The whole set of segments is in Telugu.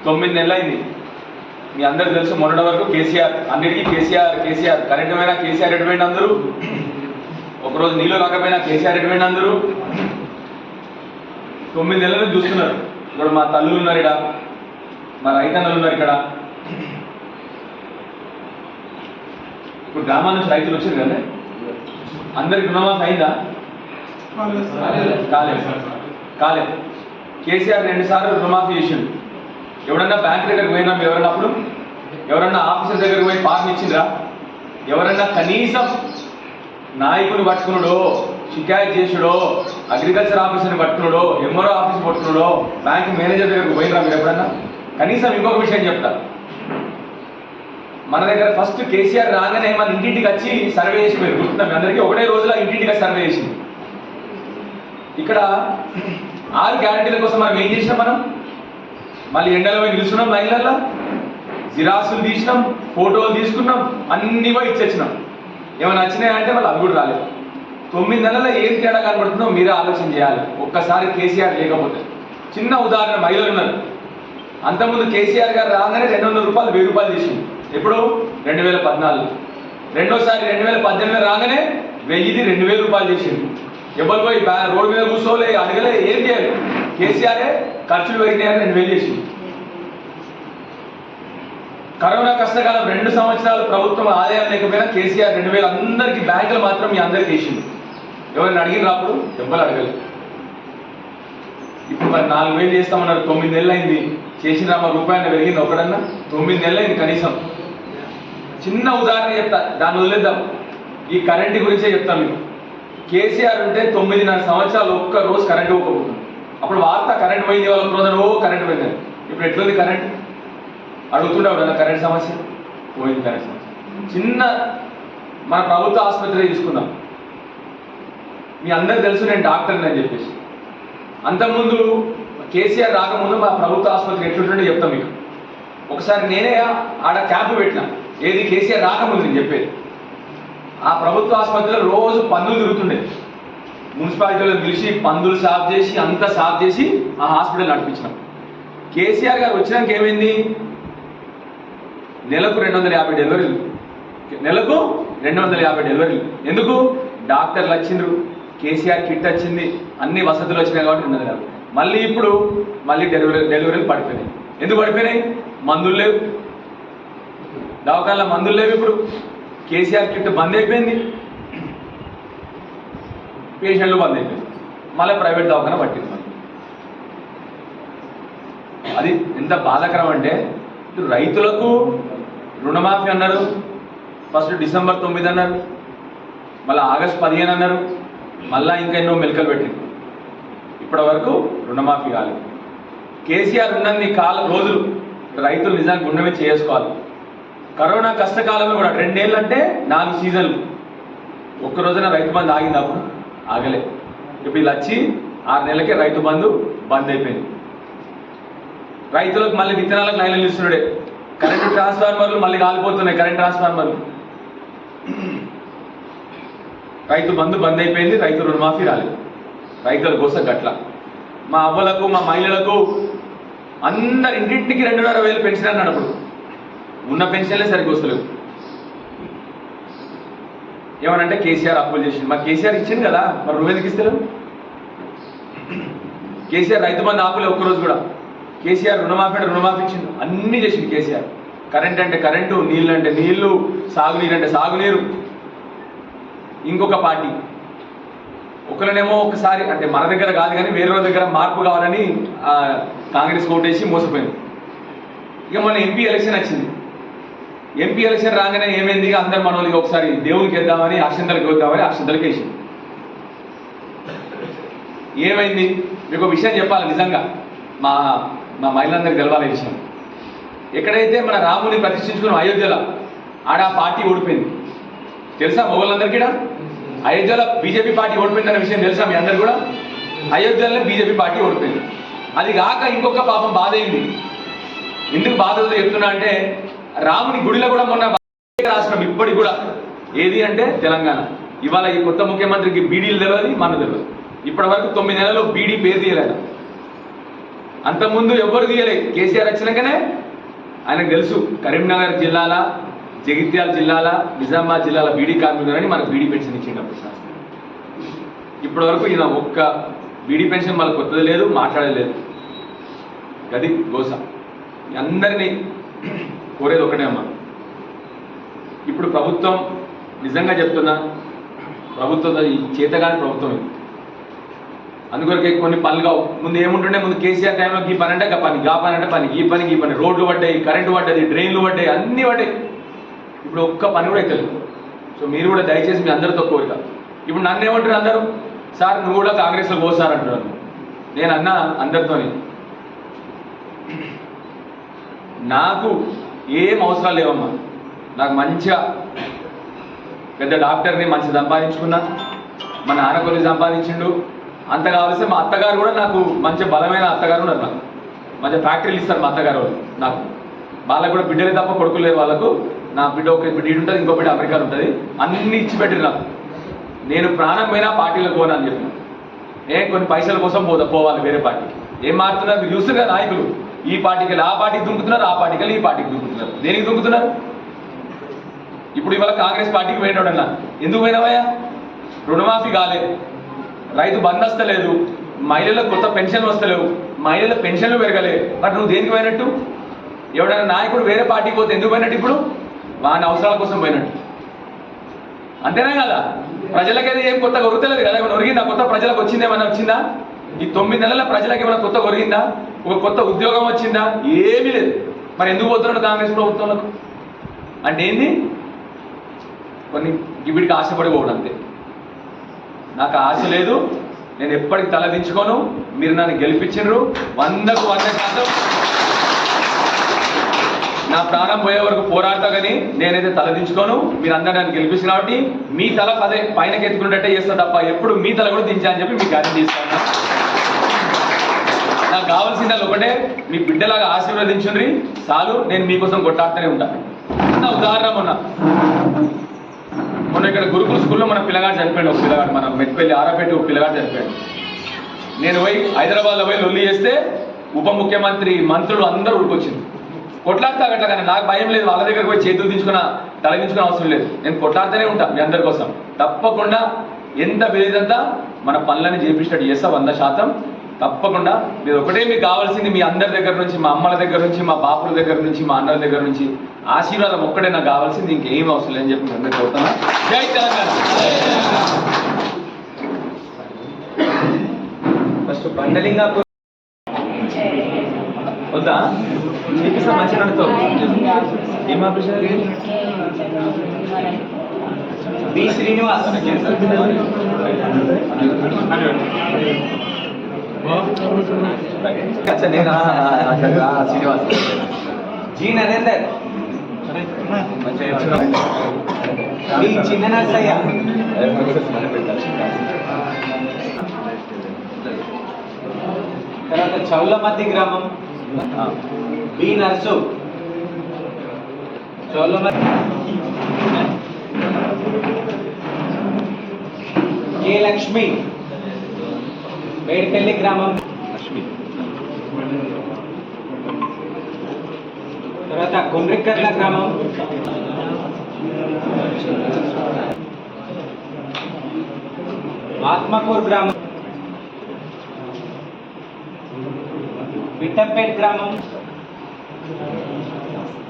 9 నెలలు అయింది. మీ అందరికి తెలుసు మొన్నటి వరకు కేసీఆర్, అన్నిటికీ కేసీఆర్ కరెంటు పోయినా కేసీఆర్ ఎటుపోయిన అందరూ, ఒకరోజు నీళ్ళు రాకపోయినా కేసీఆర్ ఎటుపోయిన అందరూ 9 నెలలు చూస్తున్నారు. ఇప్పుడు మా తల్లులు ఉన్నారు ఇక్కడ, మా రైతన్నలు ఉన్నారు ఇక్కడ. ఇప్పుడు గ్రామాల నుంచి రైతులు వచ్చారు కదా, అందరికి రుణమాఫీ అయిందా? కాలేదు. కేసీఆర్ 2 సార్లు రుణమాఫీ చేసిండు. ఎవరన్నా బ్యాంక్ దగ్గరకు పోయినా మీరు ఎవరన్నా అప్పుడు ఎవరన్నా ఆఫీసర్ దగ్గరకు పోయి ఫార్మ్ ఇచ్చిండ్రా? ఎవరన్నా కనీసం నాయకుని పట్టుకున్నాడో, షికాయత్ చేసుడో, అగ్రికల్చర్ ఆఫీసర్ని పట్టుకున్నాడో, ఎంఆర్ఓ ఆఫీస్ పట్టుకున్నాడో, బ్యాంక్ మేనేజర్ దగ్గరకు పోయినరా మీరు ఎప్పుడన్నా? కనీసం ఇంకొక విషయం చెప్తా, మన దగ్గర ఫస్ట్ కేసీఆర్ రాగానే మన ఇంటింటికి వచ్చి సర్వే చేసిపోయారు. గుర్తుందా మీ అందరికీ? ఒకటే రోజులో ఇంటింటికి సర్వే చేసింది. ఇక్కడ 6 గ్యారెంటీల కోసం మనం ఏం చేసినాం? మనం మళ్ళీ ఎండలో పోయి నిలుస్తున్నాం, లైన్లలో జిరాక్సులు తీసినాం, ఫోటోలు తీసుకున్నాం, అన్నీ పోయి ఇచ్చొచ్చినాం. ఏమైనా వచ్చినాయంటే మళ్ళీ అవి కూడా రాలేదు. 9 నెలల్లో ఏం తేడా కనబడుతుందో మీరే ఆలోచన చేయాలి. ఒక్కసారి కేసీఆర్ లేకపోతే. చిన్న ఉదాహరణ, మహిళలు ఉన్నారు. అంతకుముందు కేసీఆర్ గారు రాగానే 200 రూపాయలు 1000 రూపాయలు చేసింది. ఎప్పుడు? 2014. రెండోసారి 2018 రాగానే 1000ది 2000 రూపాయలు చేసింది. ఎవరు పోయి రోడ్డు మీద కూర్చోలే, అడగలే, ఏం చేయాలి? కేసీఆరే ఖర్చులు పెరిగినాయని 2000 చేసింది. కరోనా కష్టకాలం 2 సంవత్సరాలు ప్రభుత్వం ఆదాయం లేకపోయినా కేసీఆర్ 2000 అందరికీ బ్యాంకులు మాత్రం మీ అందరికీ వేసింది. ఎవరిని అడిగిన రాప్పుడు ఎవరు అడగలేదు. ఇప్పుడు మరి 4000 చేస్తామన్నారు. 9 నెలలు అయింది. చేసిన రూపాయలు పెరిగింది ఒకడన్నా? 9 నెలలు అయింది కనీసం. చిన్న ఉదాహరణ చెప్తా, దాన్ని వదిలేద్దాం. ఈ కరెంటు గురించే చెప్తాం మీకు. కేసీఆర్ ఉంటే 9.5 సంవత్సరాలు ఒక్క రోజు కరెంటు పోకపోతుంది. అప్పుడు వార్త కరెంట్ పోయింది, వాళ్ళ రోజు కరెంట్ పోయింది. ఇప్పుడు ఎట్లుంది కరెంట్? అడుగుతుండవు కదా కరెంట్ సమస్య? పోయింది కరెంట్ సమస్య. చిన్న మన ప్రభుత్వ ఆసుపత్రి తీసుకుందాం. మీ అందరికి తెలుసు నేను డాక్టర్ని అని చెప్పేసి. అంతకుముందు కేసీఆర్ రాకముందు మా ప్రభుత్వ ఆసుపత్రి ఎట్లుంటుండే చెప్తాం మీకు. ఒకసారి నేనే ఆడ క్యాంపు పెట్టినా. ఏది? కేసీఆర్ రాకముందు నేను చెప్పేది. ఆ ప్రభుత్వ ఆసుపత్రిలో రోజు పందులు తిరుగుతుండే. మున్సిపాలిటీలో పిలిచి పందులు సాఫ్ చేసి అంతా సాఫ్ చేసి ఆ హాస్పిటల్ నడిపించినాం. కేసీఆర్ గారు వచ్చినాక ఏమైంది? నెలకు 250 డెలివరీలు. నెలకు 250 డెలివరీలు. ఎందుకు? డాక్టర్లు వచ్చిండ్రు, కేసీఆర్ కిట్ వచ్చింది, అన్ని వసతులు వచ్చినాయి కాబట్టి 250. మళ్ళీ ఇప్పుడు మళ్ళీ డెలివరీలు పడిపోయినాయి. ఎందుకు పడిపోయినాయి? మందులు లేవు, దవాఖానలో మందులు లేవు. ఇప్పుడు కేసీఆర్ కిట్ బంద్ అయిపోయింది, పేషెంట్లు బంద్ అయిపోయింది, మళ్ళీ ప్రైవేట్ దవాఖాన పట్టింది. అది ఎంత బాధాకరం అంటే, రైతులకు రుణమాఫీ అన్నారు. ఫస్ట్ డిసెంబర్ 9 అన్నారు, మళ్ళీ ఆగస్టు 15 అన్నారు, మళ్ళీ ఇంకా ఎన్నో మెలికలు పెట్టింది. ఇప్పటి వరకు రుణమాఫీ కాలేదు. కేసీఆర్ ఉన్నన్ని రోజులు రైతులు నిజానికి గుండెమే చేసుకోవాలి. కరోనా కష్టకాలంలో కూడా 2 ఏళ్ళు అంటే 4 సీజన్లు. ఒక్కరోజున రైతు బంధు ఆగింది, అప్పుడు ఆగలే. ఇప్పుడు ఇలా వచ్చి 6 నెలలకే రైతు బంధు బంద్ అయిపోయింది. రైతులకు మళ్ళీ విత్తనాలకు లైన్లు ఇస్తున్నాడే. కరెంటు ట్రాన్స్ఫార్మర్లు మళ్ళీ కాలిపోతున్నాయి, కరెంట్ ట్రాన్స్ఫార్మర్లు. రైతు బంధు బంద్ అయిపోయింది, రైతు రుణమాఫీ రాలేదు. రైతుల కోసం గట్ల. మా అవ్వలకు, మా మహిళలకు అందరి ఇంటింటికి 2,500 పెన్షన్ అన్నాడు. అప్పుడు ఉన్న పెన్షన్లే సరిగ్గా వస్తలేవు. ఏమనంటే కేసీఆర్ అప్పులు చేసింది. మరి కేసీఆర్ ఇచ్చింది కదా, మరి నువ్వెందుకు ఇస్తలేవు? కేసీఆర్ రైతు బంధు ఆపులే ఒక్కరోజు కూడా. కేసీఆర్ రుణమాఫీ అంటే రుణమాఫీ ఇచ్చింది, అన్నీ చేసింది కేసీఆర్. కరెంట్ అంటే కరెంటు, నీళ్ళు అంటే నీళ్లు, సాగునీరు అంటే సాగునీరు. ఇంకొక పార్టీ ఒకరినేమో ఒకసారి అంటే మన దగ్గర కాదు కానీ వేరే దగ్గర మార్పు కావాలని కాంగ్రెస్ ఓటేసి మోసపోయింది. ఇక మన ఎంపీ ఎలక్షన్ వచ్చింది. ఎంపీ ఎలక్షన్ రాగానే ఏమైంది? అందరు మన వాళ్ళకి ఒకసారి దేవునికి వేద్దామని అక్షంతలకు వేద్దామని అక్షంతలకు వేసింది. ఏమైంది? మీకు ఒక విషయం చెప్పాలి, నిజంగా మా మా మహిళలందరికీ తెలవాలి విషయం. ఎక్కడైతే మన రాముని ప్రతిష్ఠించుకున్న అయోధ్యలో ఆడ పార్టీ ఓడిపోయింది. తెలుసా మొగోళ్ళందరికీ? అయోధ్యలో బీజేపీ పార్టీ ఓడిపోయిందన్న విషయం తెలుసా మీ అందరు కూడా? అయోధ్యలో బీజేపీ పార్టీ ఓడిపోయింది. అది కాక ఇంకొక పాపం బాధ అయింది. ఎందుకు బాధ చెప్తున్నా అంటే, రాముని గుడిలో కూడా మొన్న రాష్ట్రం ఇప్పటికి కూడా ఏది అంటే తెలంగాణ. ఇవాళ ఈ కొత్త ముఖ్యమంత్రికి బీడీలు తెలియదు, మన తెలియదు. ఇప్పటి వరకు 9 నెలలు బీడీ పేరు తీయలేదు. అంతకుముందు ఎవ్వరు తీయలే. కేసీఆర్ వచ్చినాకనే ఆయనకు తెలుసు కరీంనగర్ జిల్లాల, జగిత్యాల జిల్లాల, నిజామాబాద్ జిల్లాల బీడీ కార్మికులని మనకు బీడీ పెన్షన్ ఇచ్చేటప్పుడు సార్. ఇప్పటి వరకు ఈయన ఒక్క బీడీ పెన్షన్ మళ్ళీ కొత్తది లేదు, మాట్లాడలేదు. గది గోస. అందరినీ కోరేది ఒకటే అమ్మా, ఇప్పుడు ప్రభుత్వం నిజంగా చెప్తున్నా, ప్రభుత్వం చేతగాని ప్రభుత్వం ఇది. అందుకొరకే కొన్ని పనులు కావు. ముందు ఏముంటుండే, ముందు కేసీఆర్ టైంలో ఈ పని అంటే పని, గా పని అంటే పని, ఈ పని, రోడ్లు పడ్డాయి, కరెంటు పడ్డది, డ్రైన్లు పడ్డాయి, అన్నీ పడ్డాయి. ఇప్పుడు ఒక్క పని కూడా అవుతుంది. సో మీరు కూడా దయచేసి మీ అందరితో కోరిక. ఇప్పుడు నన్ను ఏమంటారు అందరూ, సార్ నువ్వు కూడా కాంగ్రెస్లో పోసారు అంటున్నారు. నేను అన్నా అందరితోని, నాకు ఏం అవసరాలు లేవమ్మా. నాకు మంచిగా పెద్ద డాక్టర్ని మంచి సంపాదించుకున్నా, మా నాన్న కొద్దిగా సంపాదించిండు. అంత కావాల్సి మా అత్తగారు కూడా నాకు మంచి బలమైన అత్తగారు ఉన్నారు. నాకు మంచి ఫ్యాక్టరీలు ఇస్తారు మా అత్తగారు వాళ్ళు. నాకు వాళ్ళకు కూడా బిడ్డలే తప్ప కొడుకులు లేరు వాళ్ళకు. నా బిడ్డ ఒక బిడ్డ ఇటు ఉంటుంది, ఇంకో బిడ్డ అమెరికాలో ఉంటుంది. అన్నీ ఇచ్చి పెట్టిరు నాకు. నేను ప్రాణం పోయినా పార్టీలో పోనా అని చెప్పిన. కొన్ని పైసల కోసం పోవాలి వేరే పార్టీకి. ఏం మారుతున్నారు మీరు చూస్తారు కదా నాయకులు, ఈ పార్టీకి వెళ్ళి ఆ పార్టీకి దుంకుతున్నారు, ఆ పార్టీకి వెళ్ళి ఈ పార్టీకి దుంకుతున్నారు. దేనికి దుంకుతున్నారు? ఇప్పుడు ఇవాళ కాంగ్రెస్ పార్టీకి పోయినాడన్నా, ఎందుకు పోయినావయ్యా? రుణమాఫీ కాలేదు, రైతు బంద్ వస్తలేదు, మహిళలకు కొత్త పెన్షన్లు వస్తలేవు, మహిళల పెన్షన్లు పెరగలే. మరి నువ్వు దేనికి పోయినట్టు? ఎవడైనా నాయకుడు వేరే పార్టీకి పోతే ఎందుకు పోయినట్టు? ఇప్పుడు వాని అవసరాల కోసం పోయినట్టు. అంతేనా కదా? ప్రజలకైతే ఏం కొత్తగా ఒరుగుతలేదు కదా. ఏమైనా ఒరిగిందా? కొత్త ప్రజలకు వచ్చిందేమైనా వచ్చిందా? ఈ 9 నెలల ప్రజలకు ఏమైనా కొత్త ఒరిగిందా? ఒక కొత్త ఉద్యోగం వచ్చిందా? ఏమీ లేదు. మరి ఎందుకు పోతున్నాడు కాంగ్రెస్ ప్రభుత్వంలో? అంటే ఏంది? కొన్ని వీడికి ఆశపడి పోవడం అంతే. నాకు ఆశ లేదు, నేను ఎప్పటికి తలదించుకోను. మీరు నన్ను గెలిపించరు 100కు 100%. నా ప్రాణం పోయే వరకు పోరాడతా, కానీ నేనైతే తలదించుకోను. మీరందరూ నన్ను గెలిపించిన కాబట్టి మీ తల పైనకి ఎత్తుకున్నట్టే చేస్తా తప్ప ఎప్పుడు మీ తల కూడా దించా అని చెప్పి మీకు గ్యారెంటీ ఇస్తాను. నాకు కావాల్సింది ఒకటే, మీ బిడ్డలాగా ఆశీర్వదించుండ్రి చాలు. నేను మీకోసం కొట్టాడుతూనే ఉంటాను. నా ఉదాహరణ మొన్న ఇక్కడ గురుకుల స్కూల్లో మన పిల్లగాడు చనిపోయాడు. ఒక పిల్లగాడు మన మెట్పల్లి ఆరపేట ఒక పిల్లగాడు చనిపోయాడు. నేను పోయి హైదరాబాద్లో పోయి లొల్లి చేస్తే ఉప ముఖ్యమంత్రి, మంత్రులు అందరూ ఉడికొచ్చింది. కొట్లాడతా గట్లా, కానీ నాకు భయం లేదు. వాళ్ళ దగ్గర పోయి చేతులు తలదించుకునే అవసరం లేదు. నేను కొట్లాడుతూనే ఉంటాను మీ అందరి కోసం. తప్పకుండా ఎంత వేదంతా మన పనులని చేపించినట్టు చేస్తా 100%. తప్పకుండా మీరు ఒకటే, మీకు కావాల్సింది మీ అందరి దగ్గర నుంచి, మా అమ్మల దగ్గర నుంచి, మా బాపుల దగ్గర నుంచి, మా అన్నల దగ్గర నుంచి ఆశీర్వాదం ఒక్కటే నాకు కావాల్సింది. ఇంకేం అవసరం లేదని చెప్పి అందరికీ కోరుతున్నా. జై తెలంగాణ. ఫస్ట్ బండలింగా వద్దా చూపిస్తా మంచి నడుతో ఏం ఆపరేషన్? బి శ్రీనివాస్. अच्छा नहीं ना श्रीनिवास जी नरेंद्र మీ చిన్న నర్సయ్య. తర్వాత చౌలమతి గ్రామం బి నర్సు. చౌలమతి కే లక్ష్మి. మేడిపల్లి గ్రామం లక్ష్మి. తర్వాత గుండ్రికర్ల గ్రామం ఆత్మకూరు గ్రామం, పిట్టంపేట గ్రామం,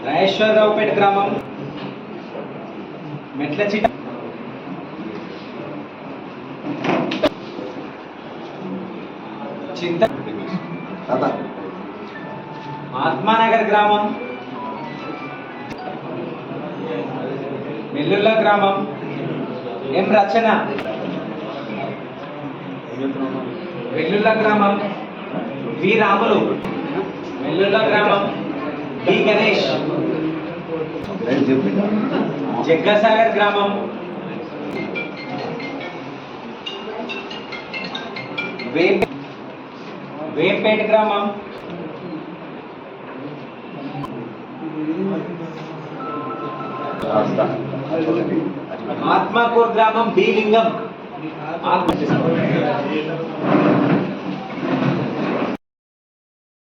రాజేశ్వరరావుపేట గ్రామం, మెట్లచిట, చింత ఆత్మానగర్ గ్రామం, వెల్లుల్ల గ్రామం, ఎం రచన, వెల్లుల్ల గ్రామం, వి రాములు, వెల్లుల్ల గ్రామం, బి గణేష్, జగ్గసాగర్ గ్రామం, వేంపేట గ్రామం, ఆత్మకూరు గ్రామం, బి లింగం.